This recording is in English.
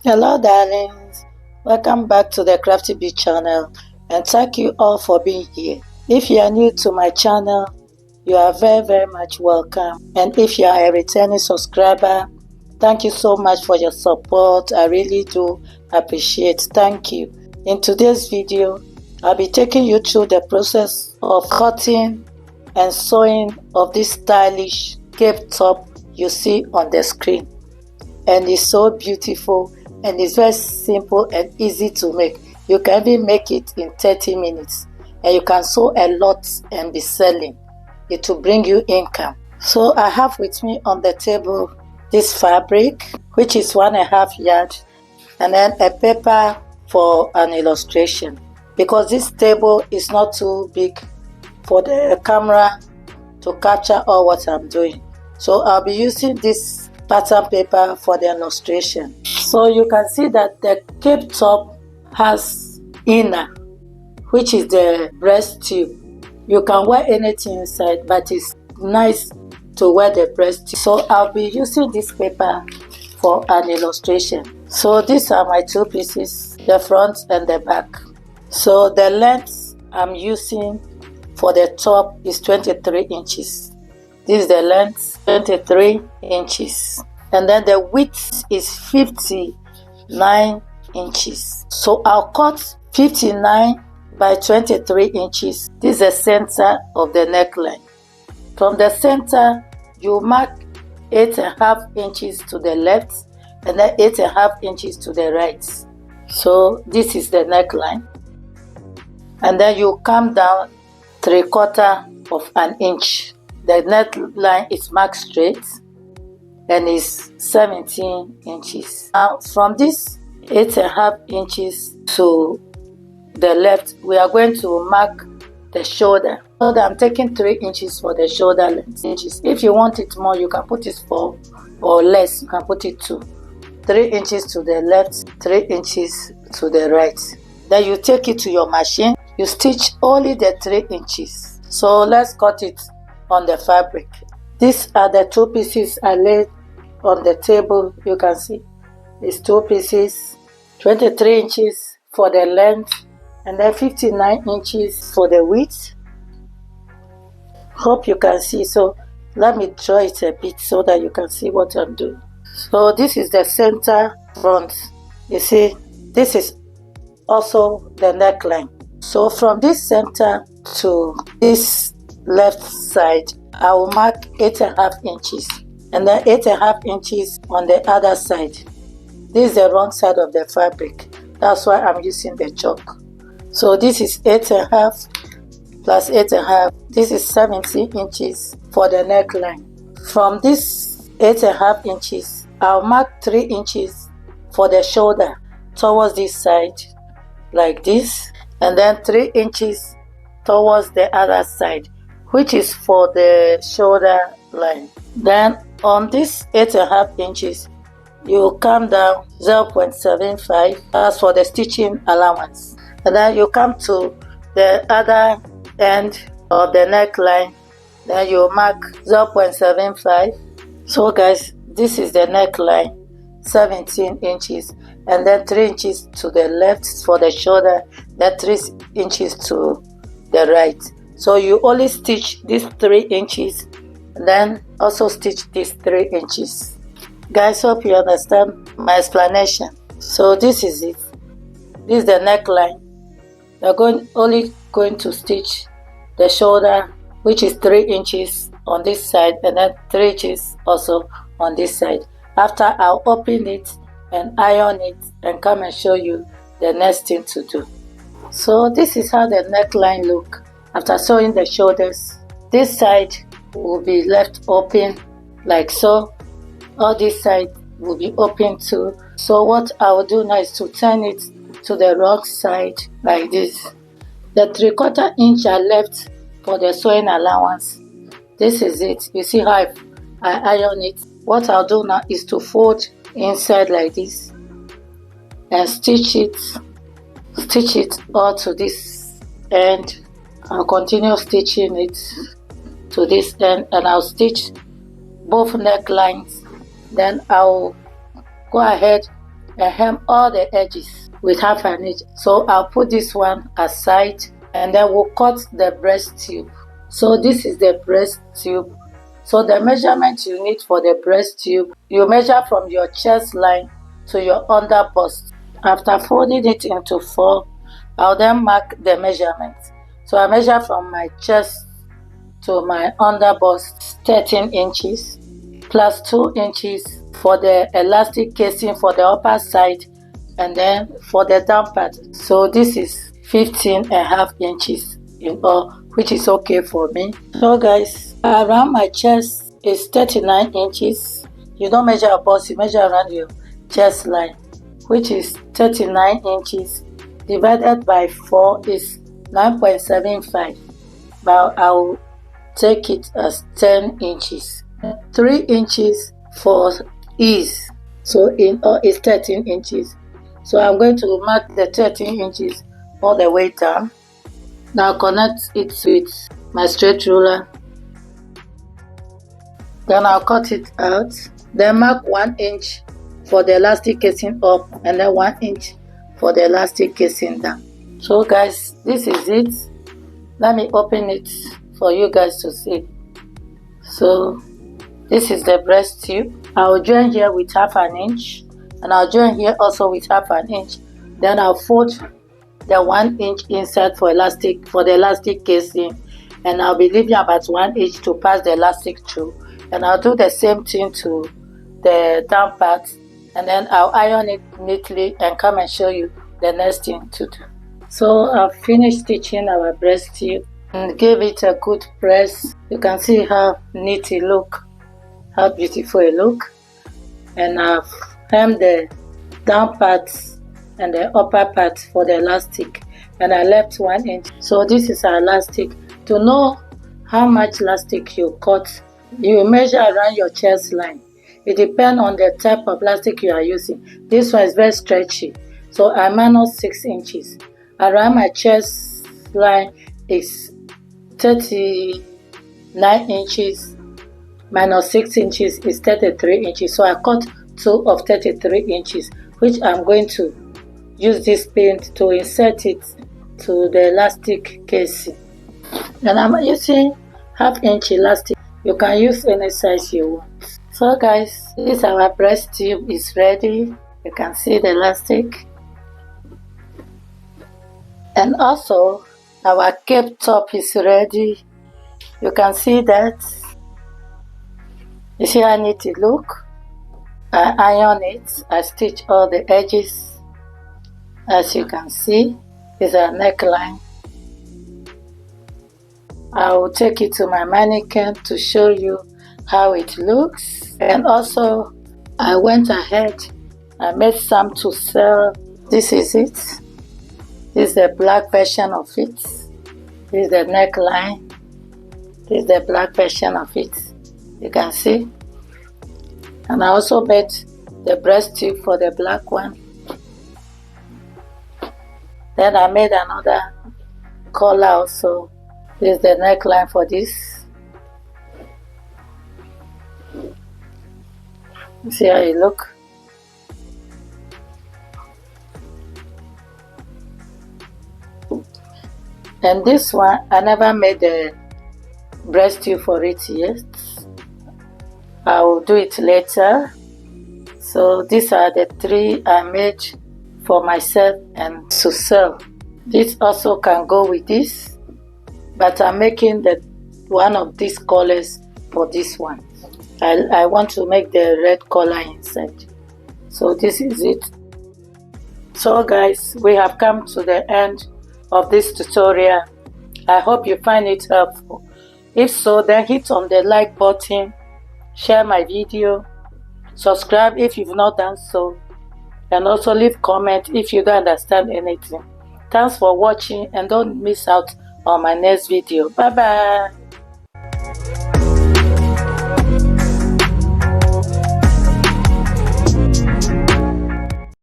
Hello darlings, welcome back to the Crafty Bee channel and thank you all for being here. If you are new to my channel, you are very much welcome, and if you are a returning subscriber, thank you so much for your support. I really do appreciate. Thank you. In today's video, I'll be taking you through the process of cutting and sewing of this stylish cape top you see on the screen, and it's so beautiful and it's very simple and easy to make. You can even make it in 30 minutes and you can sew a lot and be selling. It will bring you income. So I have with me on the table this fabric, which is 1.5 yard, and then a paper for an illustration, because this table is not too big for the camera to capture all what I'm doing. So I'll be using this pattern paper for the illustration. So you can see that the cape top has inner, which is the breast tube. You can wear anything inside, but it's nice to wear the breast tube. So I'll be using this paper for an illustration. So these are my two pieces, the front and the back. So the length I'm using for the top is 23 inches. This is the length, 23 inches. And then the width is 59 inches. So I'll cut 59 by 23 inches. This is the center of the neckline. From the center, you mark 8.5 inches to the left and then 8.5 inches to the right. So this is the neckline. And then you come down 3/4 of an inch. The neckline is marked straight and is 17 inches. Now from this 8.5 inches to the left, we are going to mark the shoulder. So I'm taking 3 inches for the shoulder length. If you want it more, you can put it 4, or less, you can put it 2. 3 inches to the left, 3 inches to the right. Then you take it to your machine. You stitch only the 3 inches. So let's cut it on the fabric. These are the two pieces I laid on the table. You can see it's 2 pieces, 23 inches for the length and then 59 inches for the width. Hope you can see. So let me draw it a bit so that you can see what I'm doing. So this is the center front. You see, this is also the neckline. So from this center to this left side, I will mark 8.5 inches and then 8.5 inches on the other side. This is the wrong side of the fabric. That's why I'm using the chalk. So this is 8.5 plus 8.5. This is 17 inches for the neckline. From this 8.5 inches, I'll mark 3 inches for the shoulder towards this side, like this, and then 3 inches towards the other side, which is for the shoulder line. Then on this 8.5 inches, you come down 0.75 as for the stitching allowance. And then you come to the other end of the neckline, then you mark 0.75. So guys, this is the neckline, 17 inches, and then 3 inches to the left for the shoulder, then 3 inches to the right. So you only stitch these 3 inches, then also stitch these 3 inches. Guys, hope you understand my explanation. So this is it. This is the neckline. You're only going to stitch the shoulder, which is 3 inches on this side, and then 3 inches also on this side. After, I'll open it and iron it and come and show you the next thing to do. So this is how the neckline look after sewing the shoulders. This side will be left open like so. All this side will be open too. So what I will do now is to turn it to the wrong side like this. The 3/4 inch I left for the sewing allowance. This is it. You see how I iron it. What I'll do now is to fold inside like this and stitch it all to this end. I'll continue stitching it to this end, and I'll stitch both necklines. Then I'll go ahead and hem all the edges with half an inch. So I'll put this one aside, and then we'll cut the breast tube. So this is the breast tube. So the measurement you need for the breast tube, you measure from your chest line to your under bust. After folding it into 4, I'll then mark the measurement. So I measure from my chest to my under bust 13 inches plus 2 inches for the elastic casing for the upper side, and then for the down part. So this is 15.5 inches in all, which is okay for me. So guys, around my chest is 39 inches. You don't measure a bust, you measure around your chest line, which is 39 inches divided by 4 is 9.75. But I'll take it as 10 inches. 3 inches for ease. So in all is 13 inches. So I'm going to mark the 13 inches all the way down. Now connect it with my straight ruler. Then I'll cut it out. Then mark 1 inch for the elastic casing up, and then 1 inch for the elastic casing down. So guys, this is it. Let me open it for you guys to see. So this is the breast tube. I'll join here with half an inch, and I'll join here also with half an inch. Then I'll fold the 1 inch inside for the elastic casing, and I'll be leaving about 1 inch to pass the elastic through. And I'll do the same thing to the down part, and then I'll iron it neatly and come and show you the next thing to do. So I've finished stitching our breast tube and gave it a good press. You can see how neat it look, how beautiful it look. And I've hemmed the down parts and the upper part for the elastic, and I left 1 inch. So this is our elastic. To know how much elastic you cut, you measure around your chest line. It depends on the type of elastic you are using. This one is very stretchy, so I minus 6 inches. Around my chest line is 39 inches, minus 6 inches is 33 inches. So I cut 2 of 33 inches, which I'm going to use this paint to insert it to the elastic casing. And I'm using half inch elastic. You can use any size you want. So guys, this our breast tube is ready. You can see the elastic. And also our cape top is ready. You can see that. You see how neat it look. I iron it. I stitch all the edges. As you can see, is a neckline. I will take it to my mannequin to show you how it looks. And also I went ahead, I made some to sell. This is it. This is the black version of it. This is the neckline. This is the black version of it. You can see. And I also made the breast tube for the black one. Then I made another collar also. This is the neckline for this. See how it look. And this one, I never made the breast tube for it yet. I will do it later. So these are the 3 I made for myself and to sell. This also can go with this, but I'm making the one of these colors for this one. I want to make the red color inside. So this is it. So guys, we have come to the end of this tutorial. I hope you find it helpful. If so, then hit on the like button, share my video, subscribe if you've not done so, and also leave comment if you don't understand anything. Thanks for watching, and don't miss out on my next video. Bye bye.